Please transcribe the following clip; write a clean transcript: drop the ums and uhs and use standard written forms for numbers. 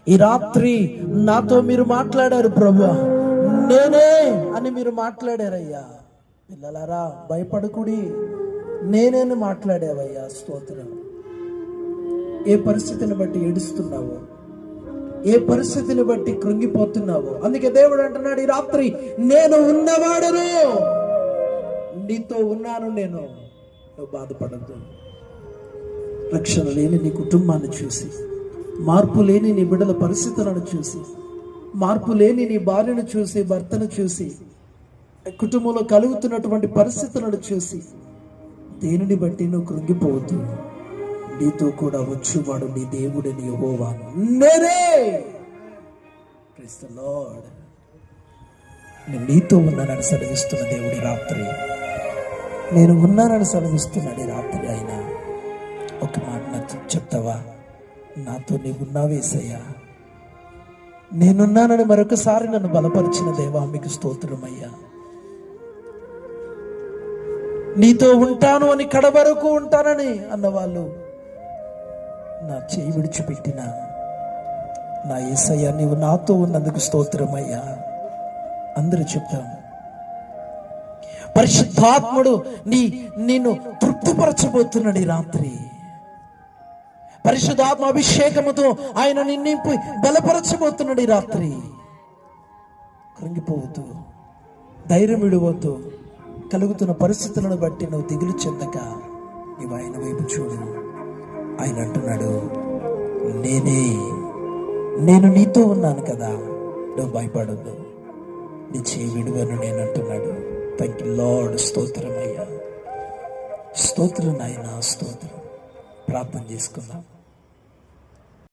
ఈ రాత్రి నాతో మీరు మాట్లాడారు ప్రభువా, నేనే అని మీరు మాట్లాడారయ్యా. పిల్లలారా భయపడకుడి, నేనేని మాట్లాడావయ్యా. స్తోత్రం. ఏ పరిస్థితిని బట్టి ఏడుస్తున్నావో, ఏ పరిస్థితిని బట్టి కృంగిపోతున్నావో, అందుకే దేవుడు అంటున్నాడు ఈ రాత్రి, నేను ఉన్నవాడును, నీతో ఉన్నాను నేను, నువ్వు బాధపడద్దు. రక్షణ లేని నీ కుటుంబాన్ని చూసి, మార్పు లేని నీ బిడ్డల పరిస్థితులను చూసి, మార్పు లేని నీ భార్యను చూసి, భర్తను చూసి, కుటుంబంలో కలుగుతున్నటువంటి పరిస్థితులను చూసి దేనిని బట్టి నువ్వు కృంగిపోవద్దు. నీతో కూడా వచ్చువాడు నీ దేవుడిని యెహోవా నేనే. Praise the lord. నేను నీతో ఉన్నానని సెలవిస్తున్న దేవుడి రాత్రి, నేను ఉన్నానని సెలవిస్తున్నాడు ఈ రాత్రి. ఆయన ఒక మాట నాకు చెప్తావా? నాతో నీవు ఉన్నావేసయ్యా, నేనున్నానని మరొకసారి నన్ను బలపరిచిన దేవా మీకు స్తోత్రమయ్యా. నీతో ఉంటాను అని కడవరకు ఉంటానని అన్నవాళ్ళు నా చేయి విడిచిపెట్టిన నా యేసయ్యా, నీవు నాతో ఉన్నందుకు స్తోత్రమయ్యా. అందరూ చెప్తాం. పరిశుద్ధాత్ముడు నిన్ను తృప్తిపరచబోతున్నాడు ఈ రాత్రి. పరిశుద్ధాత్మ అభిషేకముతో ఆయన నిన్నింపి బలపరచబోతున్నాడు ఈ రాత్రి. కృంగిపోవద్దు, ధైర్యం విడవద్దు. కలుగుతున్న పరిస్థితులను బట్టి నువ్వు దిగులు చెందక నీవు ఆయన వైపు చూడు. ఆయన అంటున్నాడు, నేను నీతో ఉన్నాను కదా, నువ్వు భయపడద్దు, నీ చేయి విడువను నేను అంటున్నాడు. Thank you lord. స్తోత్రం అయ్యా, స్తోత్రం నాయనా, స్తోత్రం. ప్రార్థన చేసుకుందాం.